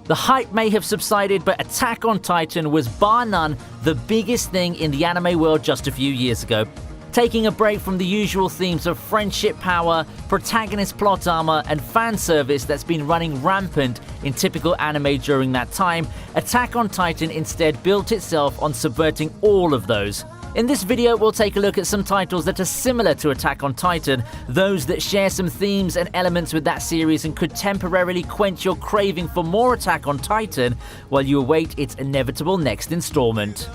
The hype may have subsided, but Attack on Titan was bar none the biggest thing in the anime world just a few years ago. Taking a break from the usual themes of friendship power, protagonist plot armor, and fan service that's been running rampant in typical anime during that time, Attack on Titan instead built itself on subverting all of those. In this video, we'll take a look at some titles that are similar to Attack on Titan, those that share some themes and elements with that series and could temporarily quench your craving for more Attack on Titan while you await its inevitable next installment.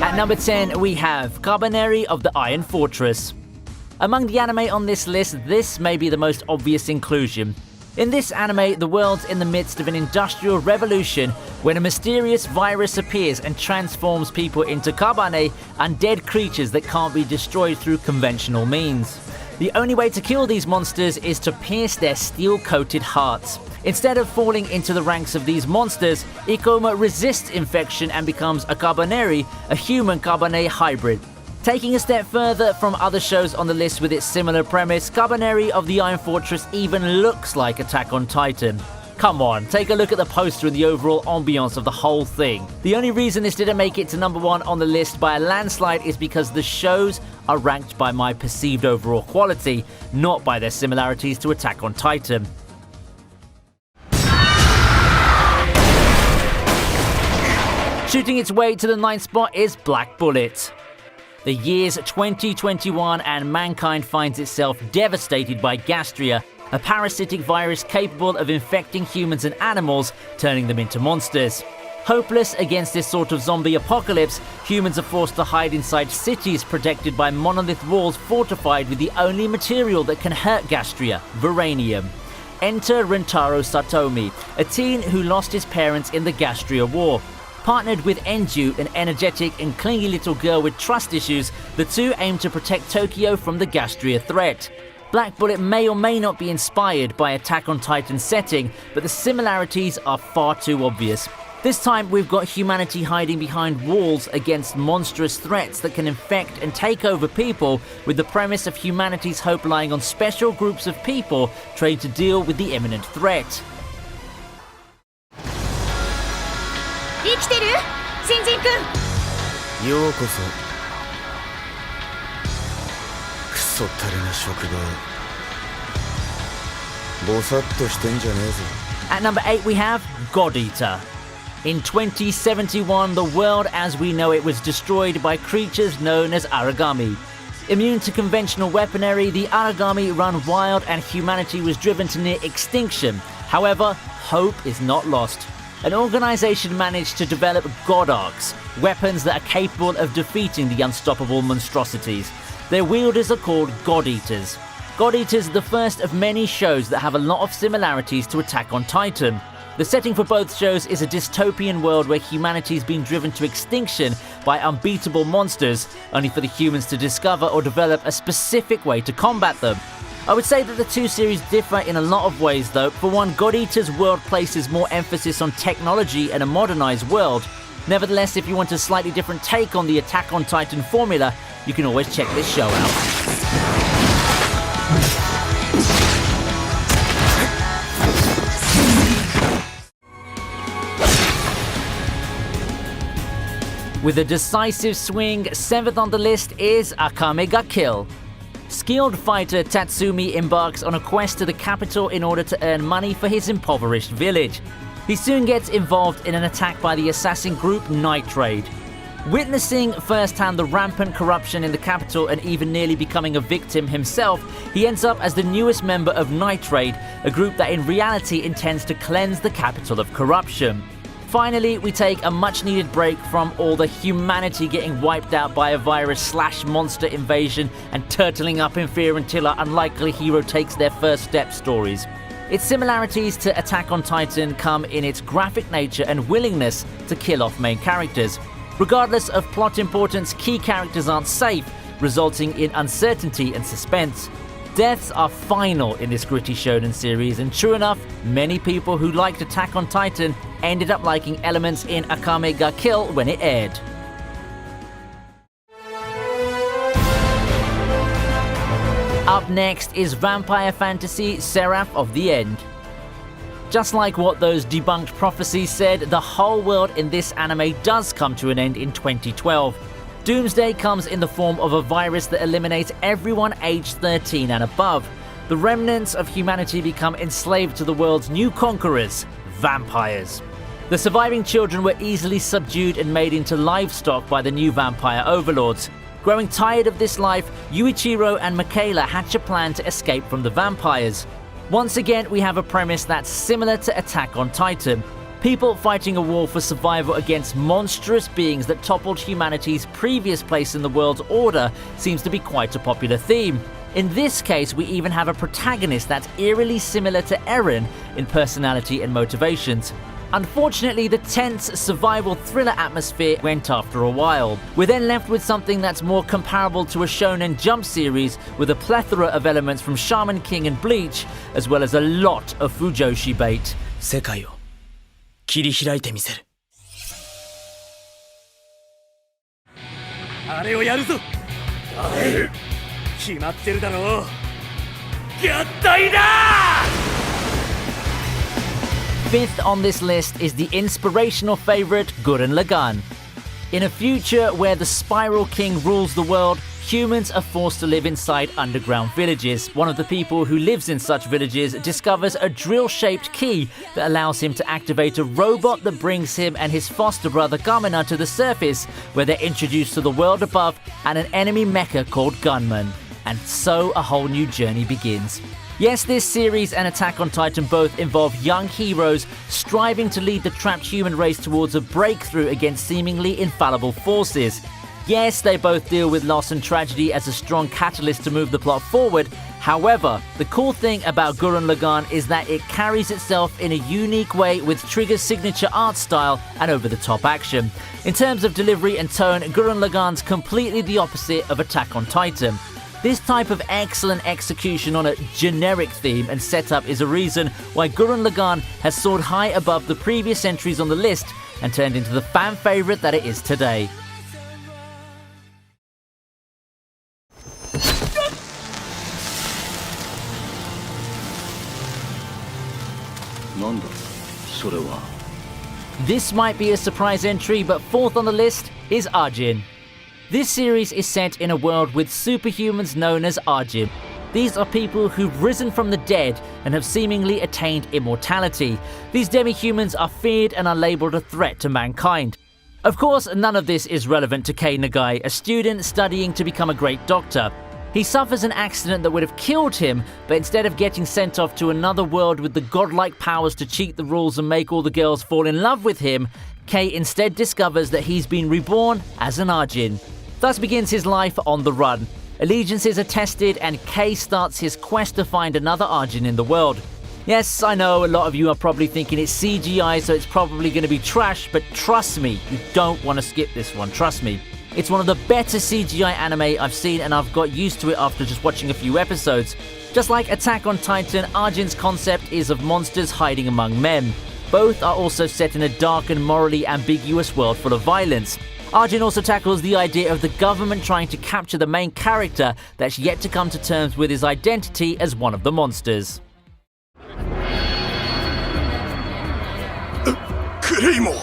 At number 10, we have Carbonari of the Iron Fortress. Among the anime on this list, this may be the most obvious inclusion. In this anime, the world's in the midst of an industrial revolution when a mysterious virus appears and transforms people into Carbonari, undead creatures that can't be destroyed through conventional means. The only way to kill these monsters is to pierce their steel-coated hearts. Instead of falling into the ranks of these monsters, Ikoma resists infection and becomes a Carbonari, a human Carbonari hybrid. Taking a step further from other shows on the list with its similar premise, Carbonari of the Iron Fortress even looks like Attack on Titan. Come on, take a look at the poster and the overall ambiance of the whole thing. The only reason this didn't make it to number 1 on the list by a landslide is because the shows are ranked by my perceived overall quality, not by their similarities to Attack on Titan. Shooting its way to the 9th spot is Black Bullet. The year's 2021 and mankind finds itself devastated by Gastria, a parasitic virus capable of infecting humans and animals, turning them into monsters. Hopeless against this sort of zombie apocalypse, humans are forced to hide inside cities protected by monolith walls fortified with the only material that can hurt Gastria, Vibranium. Enter Rentaro Satomi, a teen who lost his parents in the Gastria War. Partnered with Enju, an energetic and clingy little girl with trust issues, the two aim to protect Tokyo from the Gastria threat. Black Bullet may or may not be inspired by Attack on Titan's setting, but the similarities are far too obvious. This time we've got humanity hiding behind walls against monstrous threats that can infect and take over people, with the premise of humanity's hope lying on special groups of people trained to deal with the imminent threat. 生きてる？新人君。ようこそ。クソったれな職場へ。ぼさっとしてんじゃねえぞ。 At number 8 we have God Eater. In 2071, the world as we know it was destroyed by creatures known as Aragami. Immune to conventional weaponry, the Aragami run wild and humanity was driven to near extinction. However, hope is not lost. An organization managed to develop God Arcs, weapons that are capable of defeating the unstoppable monstrosities. Their wielders are called God Eaters. God Eaters are the first of many shows that have a lot of similarities to Attack on Titan. The setting for both shows is a dystopian world where humanity is being driven to extinction by unbeatable monsters, only for the humans to discover or develop a specific way to combat them. I would say that the two series differ in a lot of ways though. For one, God Eater's world places more emphasis on technology and a modernized world. Nevertheless, if you want a slightly different take on the Attack on Titan formula, you can always check this show out. With a decisive swing, 7th on the list is Akame ga Kill. Skilled fighter Tatsumi embarks on a quest to the capital in order to earn money for his impoverished village. He soon gets involved in an attack by the assassin group Night Raid. Witnessing firsthand the rampant corruption in the capital and even nearly becoming a victim himself, he ends up as the newest member of Night Raid, a group that in reality intends to cleanse the capital of corruption. Finally, we take a much-needed break from all the humanity getting wiped out by a virus/monster invasion and turtling up in fear until our unlikely hero takes their first step stories. Its similarities to Attack on Titan come in its graphic nature and willingness to kill off main characters. Regardless of plot importance, key characters aren't safe, resulting in uncertainty and suspense. Deaths are final in this gritty shonen series, and true enough, many people who liked Attack on Titan ended up liking elements in Akame ga Kill when it aired. Up next is vampire fantasy Seraph of the End. Just like what those debunked prophecies said, the whole world in this anime does come to an end in 2012. Doomsday comes in the form of a virus that eliminates everyone aged 13 and above. The remnants of humanity become enslaved to the world's new conquerors, vampires. The surviving children were easily subdued and made into livestock by the new vampire overlords. Growing tired of this life, Yuichiro and Michaela hatch a plan to escape from the vampires. Once again, we have a premise that's similar to Attack on Titan. People fighting a war for survival against monstrous beings that toppled humanity's previous place in the world's order seems to be quite a popular theme. In this case, we even have a protagonist that's eerily similar to Eren in personality and motivations. Unfortunately, the tense survival thriller atmosphere went after a while. We're then left with something that's more comparable to a Shonen Jump series with a plethora of elements from Shaman King and Bleach, as well as a lot of Fujoshi bait. 世界を切り開いてみせる。あれをやるぞ。あれ決まってるだろう。合体だFifth on this list is the inspirational favorite Gurren Lagann. In a future where the Spiral King rules the world, humans are forced to live inside underground villages. One of the people who lives in such villages discovers a drill-shaped key that allows him to activate a robot that brings him and his foster brother Gamina to the surface, where they're introduced to the world above and an enemy mecha called Gunman. And so a whole new journey begins. Yes, this series and Attack on Titan both involve young heroes striving to lead the trapped human race towards a breakthrough against seemingly infallible forces. Yes, they both deal with loss and tragedy as a strong catalyst to move the plot forward. However, the cool thing about Gurren Lagann is that it carries itself in a unique way with Trigger's signature art style and over-the-top action. In terms of delivery and tone, Gurren Lagann's completely the opposite of Attack on Titan. This type of excellent execution on a generic theme and setup is a reason why Gurren Lagann has soared high above the previous entries on the list and turned into the fan favorite that it is today. This might be a surprise entry, but fourth on the list is Arjin. This series is set in a world with superhumans known as Arjin. These are people who've risen from the dead and have seemingly attained immortality. These demi-humans are feared and are labelled a threat to mankind. Of course, none of this is relevant to Kei Nagai, a student studying to become a great doctor. He suffers an accident that would have killed him, but instead of getting sent off to another world with the godlike powers to cheat the rules and make all the girls fall in love with him, Kei instead discovers that he's been reborn as an Arjin. Thus begins his life on the run. Allegiances are tested and Kei starts his quest to find another Arjin in the world. Yes, I know a lot of you are probably thinking it's CGI, so it's probably going to be trash, but trust me, you don't want to skip this one, trust me. It's one of the better CGI anime I've seen, and I've got used to it after just watching a few episodes. Just like Attack on Titan, Arjin's concept is of monsters hiding among men. Both are also set in a dark and morally ambiguous world full of violence. Arjin also tackles the idea of the government trying to capture the main character that's yet to come to terms with his identity as one of the monsters. Claymore!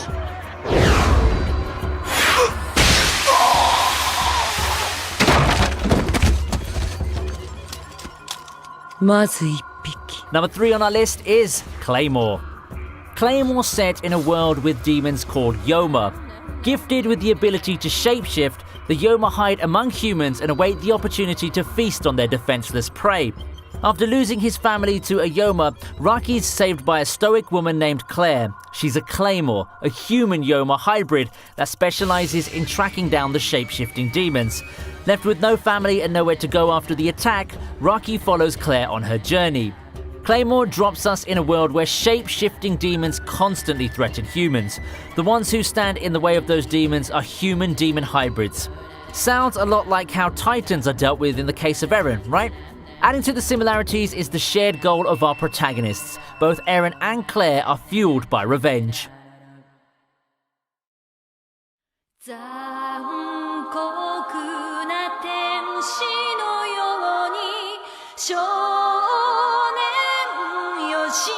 Number 3 on our list is Claymore. Claymore set in a world with demons called Yoma. Gifted with the ability to shapeshift, the Yoma hide among humans and await the opportunity to feast on their defenseless prey. After losing his family to a Yoma, Raki is saved by a stoic woman named Claire. She's a Claymore, a human Yoma hybrid that specializes in tracking down the shapeshifting demons. Left with no family and nowhere to go after the attack, Raki follows Claire on her journey. Claymore drops us in a world where shape-shifting demons constantly threaten humans. The ones who stand in the way of those demons are human-demon hybrids. Sounds a lot like how Titans are dealt with in the case of Eren, right? Adding to the similarities is the shared goal of our protagonists. Both Eren and Claire are fueled by revenge. 少年よ神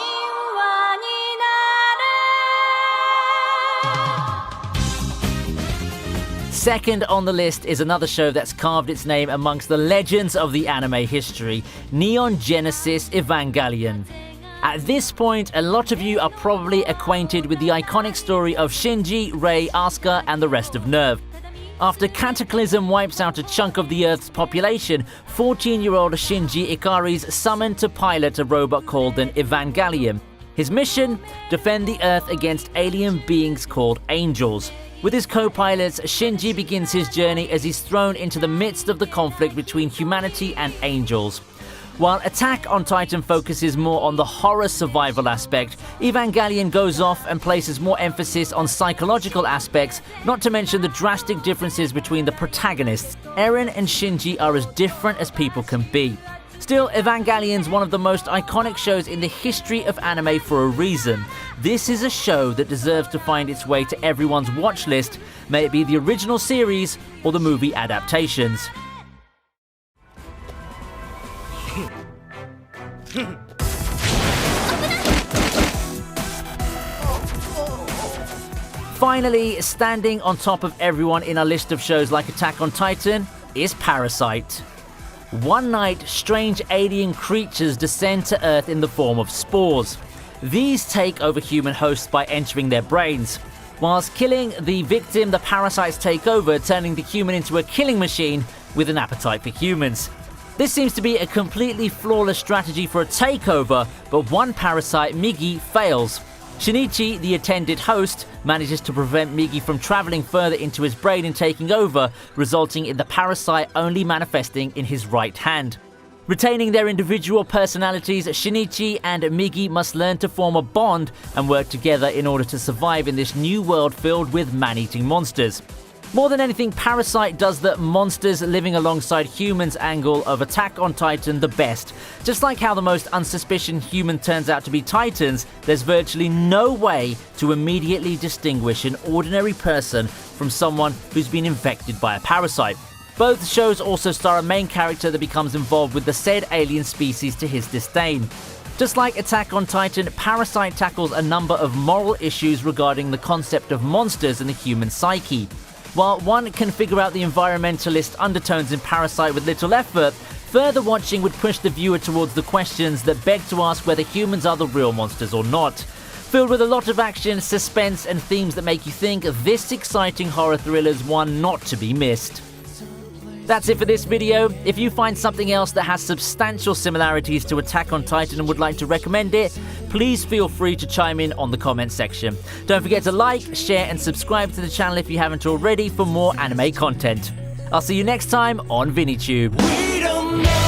話になれ Second on the list is another show that's carved its name amongst the legends of the anime history, Neon Genesis Evangelion. At this point, a lot of you are probably acquainted with the iconic story of Shinji, Rei, Asuka, and the rest of NERV. After Cataclysm wipes out a chunk of the Earth's population, 14-year-old Shinji Ikari is summoned to pilot a robot called an Evangelion. His mission? Defend the Earth against alien beings called angels. With his co-pilots, Shinji begins his journey as he's thrown into the midst of the conflict between humanity and angels. While Attack on Titan focuses more on the horror survival aspect, Evangelion goes off and places more emphasis on psychological aspects, not to mention the drastic differences between the protagonists. Eren and Shinji are as different as people can be. Still, Evangelion's one of the most iconic shows in the history of anime for a reason. This is a show that deserves to find its way to everyone's watch list, may it be the original series or the movie adaptations. Finally, standing on top of everyone in our list of shows like Attack on Titan is Parasyte. One night, strange alien creatures descend to Earth in the form of spores. These take over human hosts by entering their brains. Whilst killing the victim, the parasites take over, turning the human into a killing machine with an appetite for humans. This seems to be a completely flawless strategy for a takeover, but one parasite, Migi, fails. Shinichi, the attended host, manages to prevent Migi from traveling further into his brain and taking over, resulting in the parasite only manifesting in his right hand. Retaining their individual personalities, Shinichi and Migi must learn to form a bond and work together in order to survive in this new world filled with man-eating monsters. More than anything, Parasyte does the monsters living alongside humans angle of Attack on Titan the best. Just like how the most unsuspicious human turns out to be Titans, there's virtually no way to immediately distinguish an ordinary person from someone who's been infected by a parasite. Both shows also star a main character that becomes involved with the said alien species to his disdain. Just like Attack on Titan, Parasyte tackles a number of moral issues regarding the concept of monsters and the human psyche. While one can figure out the environmentalist undertones in Parasyte with little effort, further watching would push the viewer towards the questions that beg to ask whether humans are the real monsters or not. Filled with a lot of action, suspense, and themes that make you think, this exciting horror thriller is one not to be missed. That's it for this video. If you find something else that has substantial similarities to Attack on Titan and would like to recommend it, please feel free to chime in on the comment section. Don't forget to like, share, and subscribe to the channel if you haven't already for more anime content. I'll see you next time on ViniiTube.